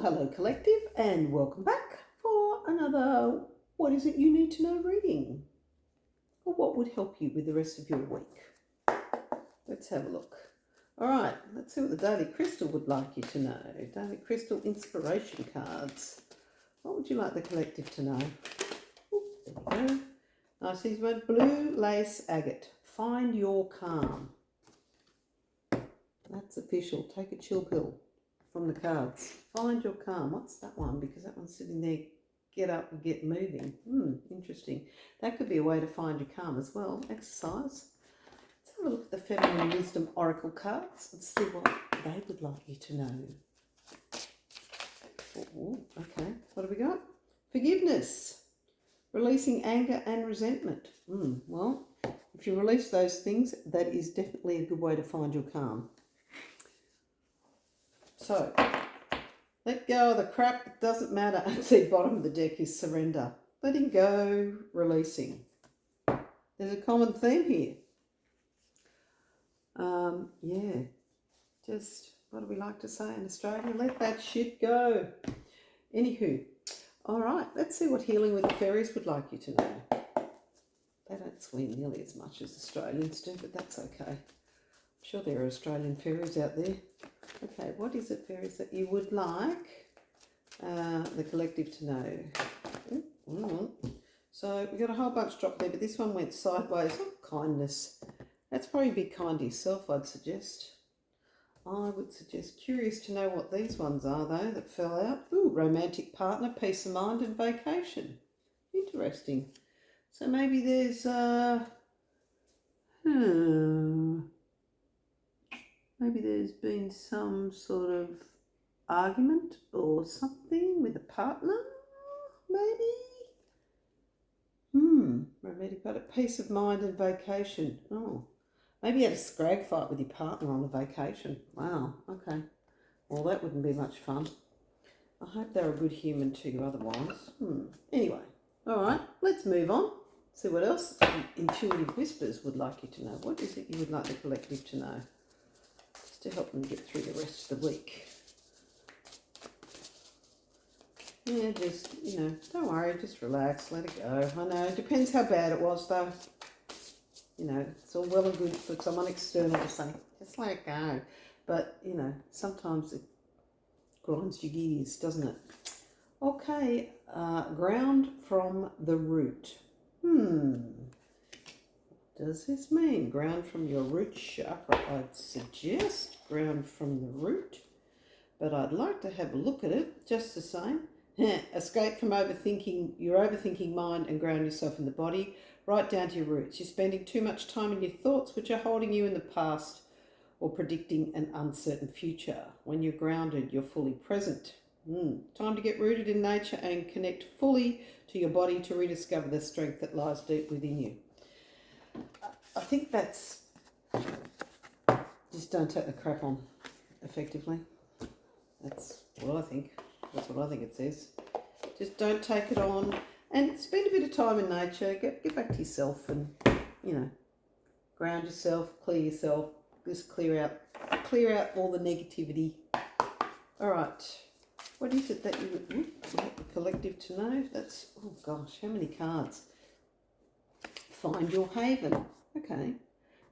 hello collective, and welcome back for another What Is It You Need to Know reading, or what would help you with the rest of your week. Let's have a look. All right, let's see what the Daily Crystal would like you to know. Daily Crystal inspiration cards. What would you like the collective to know? Ooh, there we go. Nice easy one. Blue lace agate. Find your calm. That's official. Take a chill pill from the cards. Find your calm. What's that one? Because that one's sitting there. Get up and get moving. Interesting. That could be a way to find your calm as well. Exercise. Let's have a look at the Feminine Wisdom Oracle cards and see what they would like you to know. Ooh, okay. What have we got? Forgiveness. Releasing anger and resentment. Well, if you release those things, that is definitely a good way to find your calm. So, let go of the crap, it doesn't matter. See, bottom of the deck is surrender. Letting go, releasing. There's a common theme here. Yeah, just, what do we like to say in Australia? Let that shit go. Anywho, all right, let's see what Healing with the Fairies would like you to know. They don't swing nearly as much as Australians do, but that's okay. I'm sure there are Australian fairies out there. Okay, what is it, fairies, that you would like the collective to know? So we got a whole bunch dropped there, but this one went sideways. Oh, kindness. That's probably be kind to yourself, I'd suggest. I would suggest. Curious to know what these ones are, though, that fell out. Ooh, romantic partner, peace of mind, and vacation. Interesting. So maybe there's maybe there's been some sort of argument or something with a partner, maybe? Romantic partner, peace of mind and vacation. Oh, maybe you had a scrag fight with your partner on a vacation. Wow, okay. Well, that wouldn't be much fun. I hope they're a good human to you otherwise. Anyway, all right, let's move on. See what else Intuitive Whispers would like you to know. What is it you would like the collective to know? Just to help them get through the rest of the week. Yeah, just, don't worry, just relax, let it go. I know, it depends how bad it was, though. It's all well and good for someone external to say, just let it go. But, sometimes it grinds your gears, doesn't it? Okay, ground from the root. Does this mean ground from your root chakra? I'd suggest ground from the root, but I'd like to have a look at it just the same. Escape from overthinking, your overthinking mind, and ground yourself in the body, right down to your roots. You're spending too much time in your thoughts, which are holding you in the past or predicting an uncertain future. When you're grounded, you're fully present. Time to get rooted in nature and connect fully to your body to rediscover the strength that lies deep within you. I think that's just don't take the crap on, effectively. That's what I think. That's what I think it says. Just don't take it on and spend a bit of time in nature. Get back to yourself and, ground yourself, clear yourself. Just clear out all the negativity. All right. What is it that you would like the collective to know? That's, oh gosh, how many cards? Find your haven. Okay.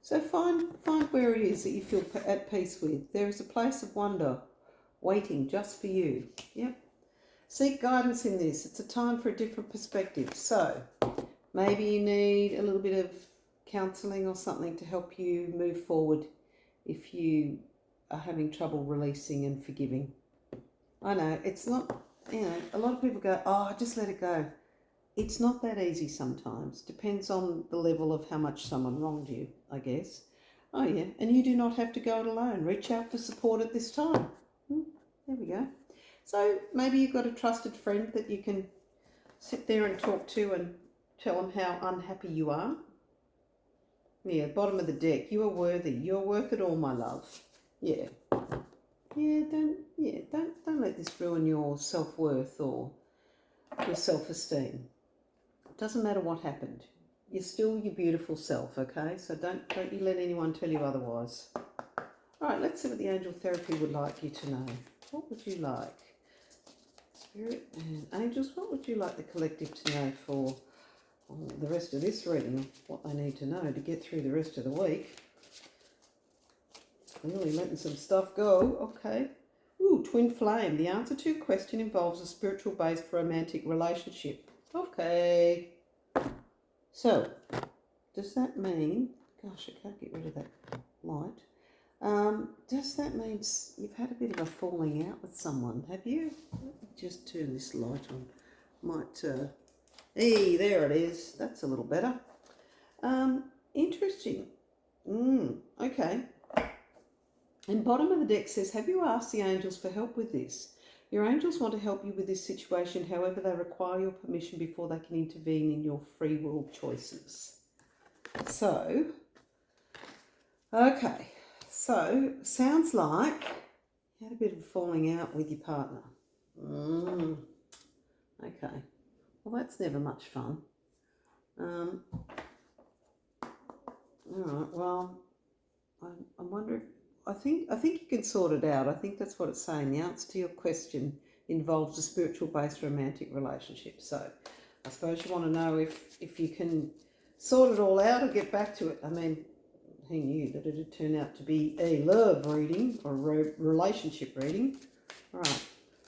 So find where it is that you feel at peace with. There is a place of wonder waiting just for you. Yep. Seek guidance in this. It's a time for a different perspective. So maybe you need a little bit of counselling or something to help you move forward if you are having trouble releasing and forgiving. I know, it's not, a lot of people go, oh, just let it go. It's not that easy sometimes. Depends on the level of how much someone wronged you, I guess. Oh, yeah, and you do not have to go it alone. Reach out for support at this time. There we go. So maybe you've got a trusted friend that you can sit there and talk to and tell them how unhappy you are. Yeah, bottom of the deck. You are worthy. You are worth it all, my love. Yeah. Don't let this ruin your self-worth or your self-esteem. It doesn't matter what happened. You're still your beautiful self, okay? So don't you let anyone tell you otherwise. All right, let's see what the angel therapy would like you to know. What would you like Spirit and angels, what would you like the collective to know for the rest of this reading? What they need to know to get through the rest of the week. Really letting some stuff go. Okay. Ooh, twin flame. The answer to your question involves a spiritual-based romantic relationship. Okay. So, does that mean... Gosh, I can't get rid of that light. Does that mean you've had a bit of a falling out with someone, have you? Let me just turn this light on. Might, hey, there it is. That's a little better. Interesting. Okay. And bottom of the deck says, have you asked the angels for help with this? Your angels want to help you with this situation, however, they require your permission before they can intervene in your free will choices. So, okay. So, sounds like you had a bit of a falling out with your partner. Okay. Well, that's never much fun. All right. Well, I wonder if I think you can sort it out. I think that's what it's saying. The answer to your question involves a spiritual-based romantic relationship. So, I suppose you want to know if you can sort it all out or get back to it. I mean, who knew that it'd turn out to be a love reading or a relationship reading? All right.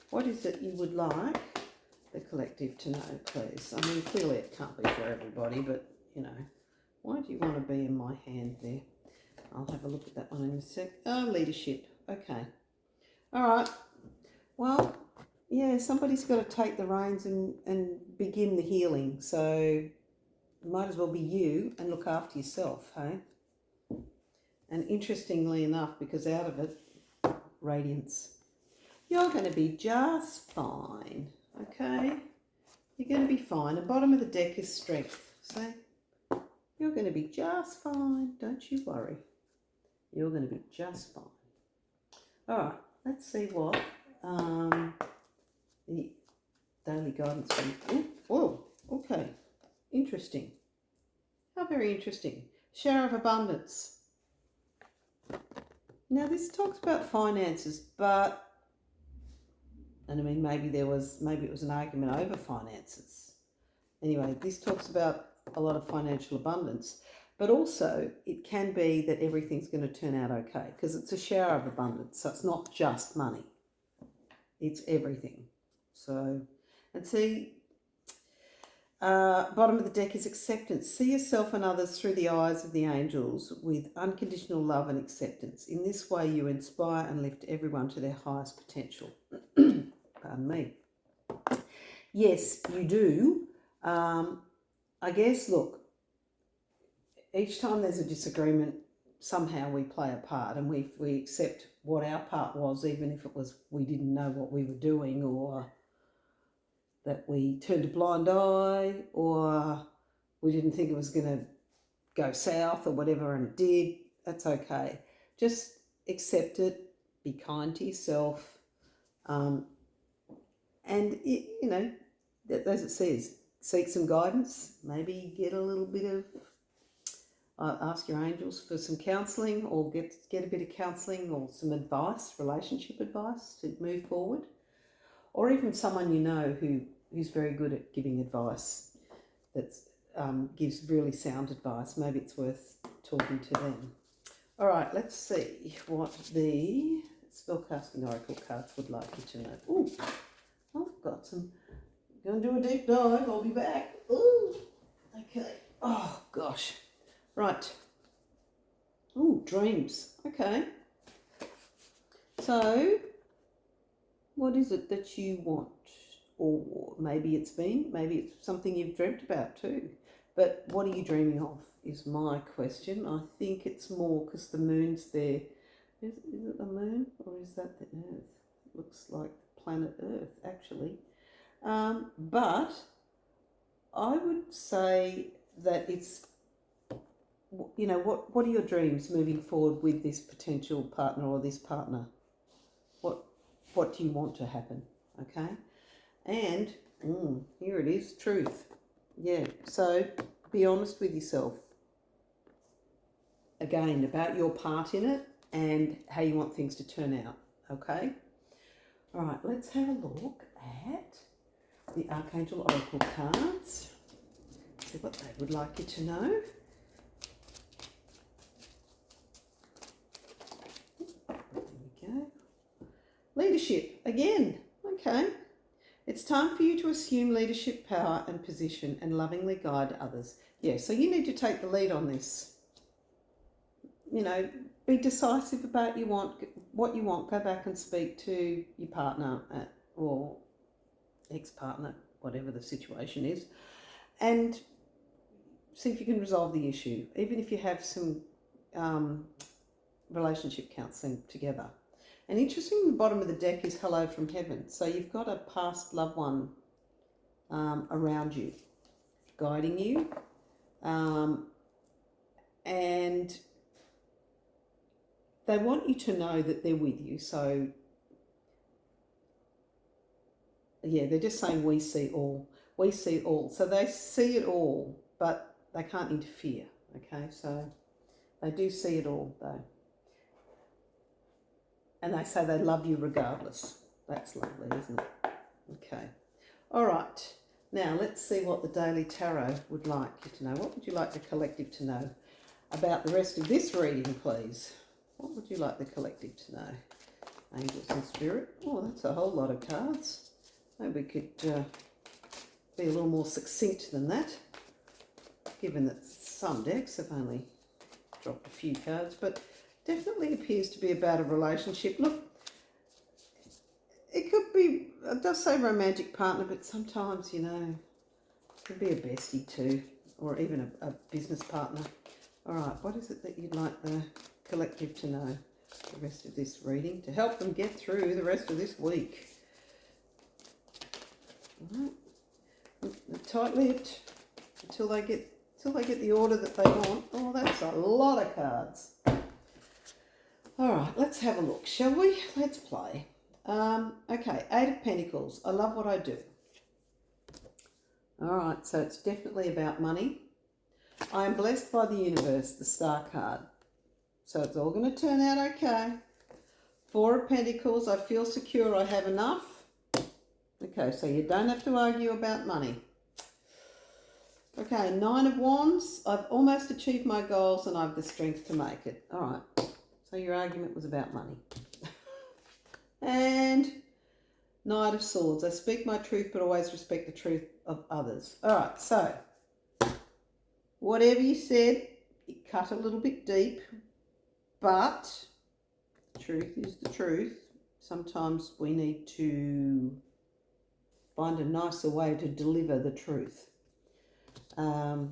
What is it you would like the collective to know, please? I mean, clearly it can't be for everybody, but, you know, why do you want to be in my hand there? I'll have a look at that one in a sec. Oh, leadership. Okay. All right. Well, yeah, somebody's got to take the reins and begin the healing. So it might as well be you and look after yourself, hey? And interestingly enough, because out of it, radiance. You're going to be just fine, okay? You're going to be fine. The bottom of the deck is strength. So you're going to be just fine. Don't you worry. You're going to be just fine. All right, let's see what the daily guidance from... Whoa, okay. Interesting. How very interesting. Shower of abundance. Now, this talks about finances, but... And I mean, maybe it was an argument over finances. Anyway, this talks about a lot of financial abundance. But also, it can be that everything's going to turn out okay because it's a shower of abundance. So it's not just money. It's everything. So, and see, bottom of the deck is acceptance. See yourself and others through the eyes of the angels with unconditional love and acceptance. In this way, you inspire and lift everyone to their highest potential. Pardon me. Yes, you do. I guess, look, each time there's a disagreement, somehow we play a part and we accept what our part was, even if it was we didn't know what we were doing or that we turned a blind eye or we didn't think it was going to go south or whatever, and it did. That's okay. Just accept it, be kind to yourself, and, you know, as it says, seek some guidance, maybe get a little bit of... ask your angels for some counselling or get a bit of counselling or some advice, relationship advice to move forward. Or even someone you know who's very good at giving advice, that gives really sound advice. Maybe it's worth talking to them. All right, let's see what the spellcasting oracle cards would like you to know. Ooh, I've got some... Going to do a deep dive. I'll be back. Ooh, okay. Oh, gosh. Right. Ooh, dreams. Okay. So, what is it that you want? Or maybe it's something you've dreamt about too. But what are you dreaming of is my question. I think it's more because the moon's there. Is it the moon or is that the Earth? It looks like planet Earth, actually. But I would say that it's... You know, what are your dreams moving forward with this potential partner or this partner? What do you want to happen? Okay, and here it is, truth. Yeah, so be honest with yourself. Again, about your part in it and how you want things to turn out. Okay. All right, let's have a look at the Archangel Oracle cards. See what they would like you to know. There we go. Leadership, again. Okay. It's time for you to assume leadership power and position and lovingly guide others. Yeah, so you need to take the lead on this. You know, be decisive about what you want. Go back and speak to your partner or ex-partner, whatever the situation is, and see if you can resolve the issue, even if you have some relationship counselling together. And interesting, the bottom of the deck is Hello from Heaven. So you've got a past loved one around you, guiding you, and they want you to know that they're with you. So, yeah, they're just saying we see all. We see all. So they see it all, but they can't interfere, okay? So they do see it all, though. And they say they love you regardless. That's lovely, isn't it? Okay. All right. Now, let's see what the Daily Tarot would like you to know. What would you like the collective to know about the rest of this reading, please? What would you like the collective to know? Angels and Spirit. Oh, that's a whole lot of cards. Maybe we could be a little more succinct than that, given that some decks have only dropped a few cards, but definitely appears to be about a relationship. Look, it could be, it does say romantic partner, but sometimes, you know, it could be a bestie too, or even a business partner. All right, what is it that you'd like the collective to know the rest of this reading to help them get through the rest of this week? All right, tight-lipped until they get the order that they want. Oh, that's a lot of cards. All right, let's have a look, shall we? Let's play. Okay, Eight of Pentacles. I love what I do. All right, so it's definitely about money. I am blessed by the universe, the Star card. So it's all going to turn out okay. Four of Pentacles. I feel secure. I have enough. Okay, so you don't have to argue about money. Okay, Nine of Wands. I've almost achieved my goals and I have the strength to make it. All right. So your argument was about money. And Knight of Swords. I speak my truth, but always respect the truth of others. All right, so whatever you said, it cut a little bit deep, but the truth is the truth. Sometimes we need to find a nicer way to deliver the truth. Okay,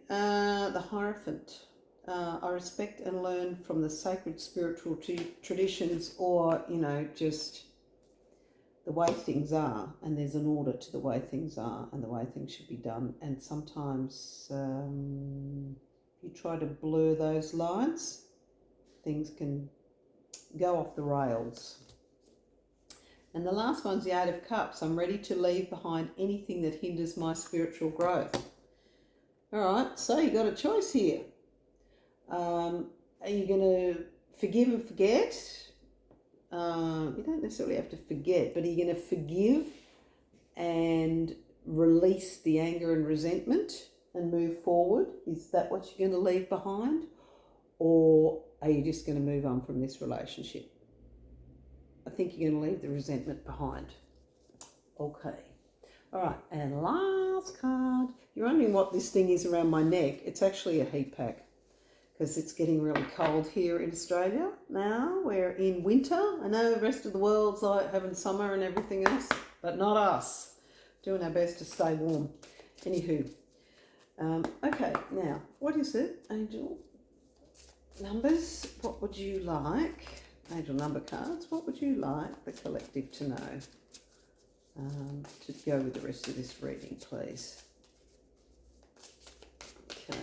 the Hierophant. I respect and learn from the sacred spiritual traditions, or, you know, just the way things are, and there's an order to the way things are and the way things should be done. And sometimes you try to blur those lines, things can go off the rails. And the last one's the Eight of Cups. I'm ready to leave behind anything that hinders my spiritual growth. All right, so you got a choice here. Are you going to forgive and forget? You don't necessarily have to forget, but are you going to forgive and release the anger and resentment and move forward? Is that what you're going to leave behind? Or are you just going to move on from this relationship? I think you're going to leave the resentment behind. Okay. All right, and last card. You're wondering what this thing is around my neck. It's actually a heat pack, because it's getting really cold here in Australia now. We're in winter. I know the rest of the world's like having summer and everything else, but not us. Doing our best to stay warm. Anywho. Okay, now, what is it? Angel numbers. What would you like? Angel number cards. What would you like the collective to know? To go with the rest of this reading, please. Okay.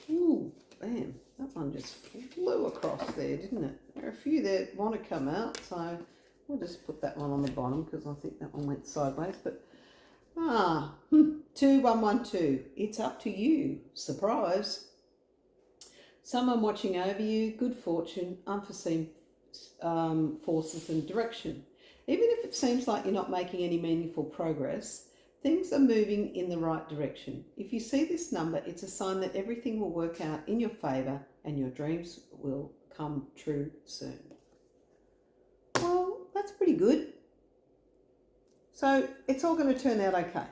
Ooh, bam. That one just flew across there, didn't it? There are a few that want to come out, so we'll just put that one on the bottom because I think that one went sideways. But, 2112. It's up to you. Surprise. Someone watching over you, good fortune, unforeseen forces and direction. Even if it seems like you're not making any meaningful progress, things are moving in the right direction. If you see this number, it's a sign that everything will work out in your favour and your dreams will come true soon. Well, that's pretty good. So it's all going to turn out okay.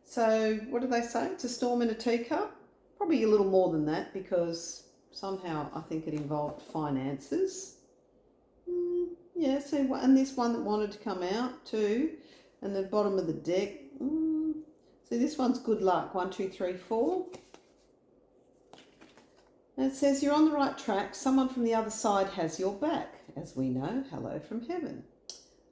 So what do they say? It's a storm in a teacup? Probably a little more than that, because somehow I think it involved finances. Yeah, see, and this one that wanted to come out too, and the bottom of the deck. See, this one's good luck. 1, 2, 3, 4. And it says you're on the right track. Someone from the other side has your back, as we know. Hello from heaven.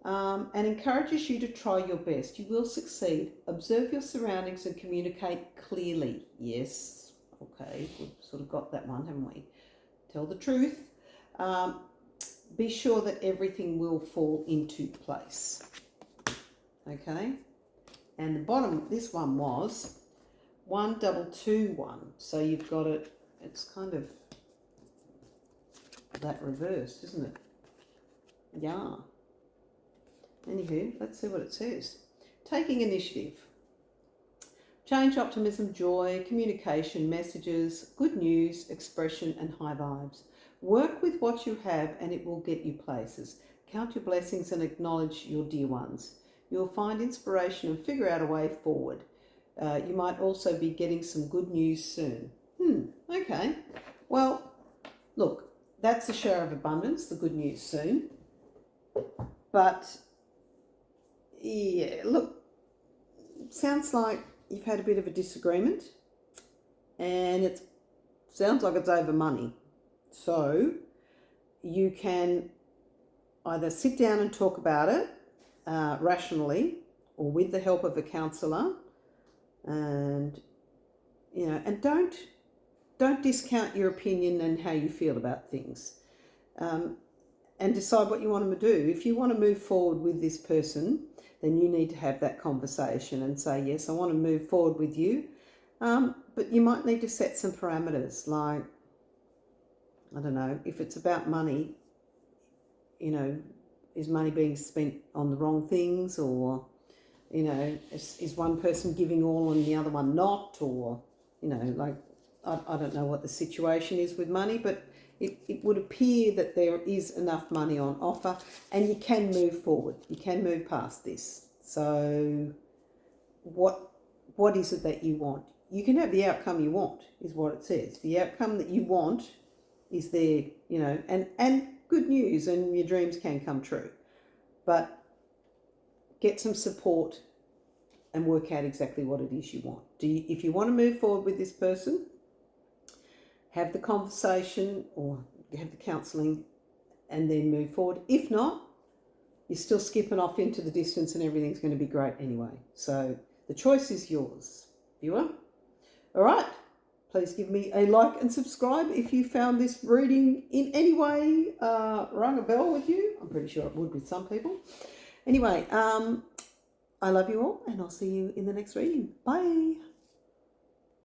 And encourages you to try your best. You will succeed. Observe your surroundings and communicate clearly. Yes, okay, we've sort of got that one, haven't we? Tell the truth. Be sure that everything will fall into place. Okay, and the bottom, this one was 1, 2, 2, 1. So you've got it, it's kind of that reversed, isn't it? Yeah. Anywho, let's see what it says. Taking initiative. Change, optimism, joy, communication, messages, good news, expression, and high vibes. Work with what you have and it will get you places. Count your blessings and acknowledge your dear ones. You'll find inspiration and figure out a way forward. You might also be getting some good news soon. Okay. Well, look, that's the share of abundance, the good news soon. But yeah, look, sounds like you've had a bit of a disagreement and it sounds like it's over money. So you can either sit down and talk about it rationally or with the help of a counsellor, and and don't discount your opinion and how you feel about things, and decide what you want to do. If you want to move forward with this person, then you need to have that conversation and say, yes, I want to move forward with you. But you might need to set some parameters, like, I don't know, if it's about money, is money being spent on the wrong things, or, is one person giving all and the other one not, or, like, I don't know what the situation is with money, but it would appear that there is enough money on offer and you can move forward. You can move past this. So what is it that you want? You can have the outcome you want, is what it says. The outcome that you want is there, and good news, and your dreams can come true. But get some support and work out exactly what it is you want. If you want to move forward with this person, have the conversation or have the counselling and then move forward. If not, you're still skipping off into the distance and everything's going to be great anyway. So the choice is yours, viewer. All right. Please give me a like and subscribe if you found this reading in any way rung a bell with you. I'm pretty sure it would with some people. Anyway, I love you all and I'll see you in the next reading. Bye.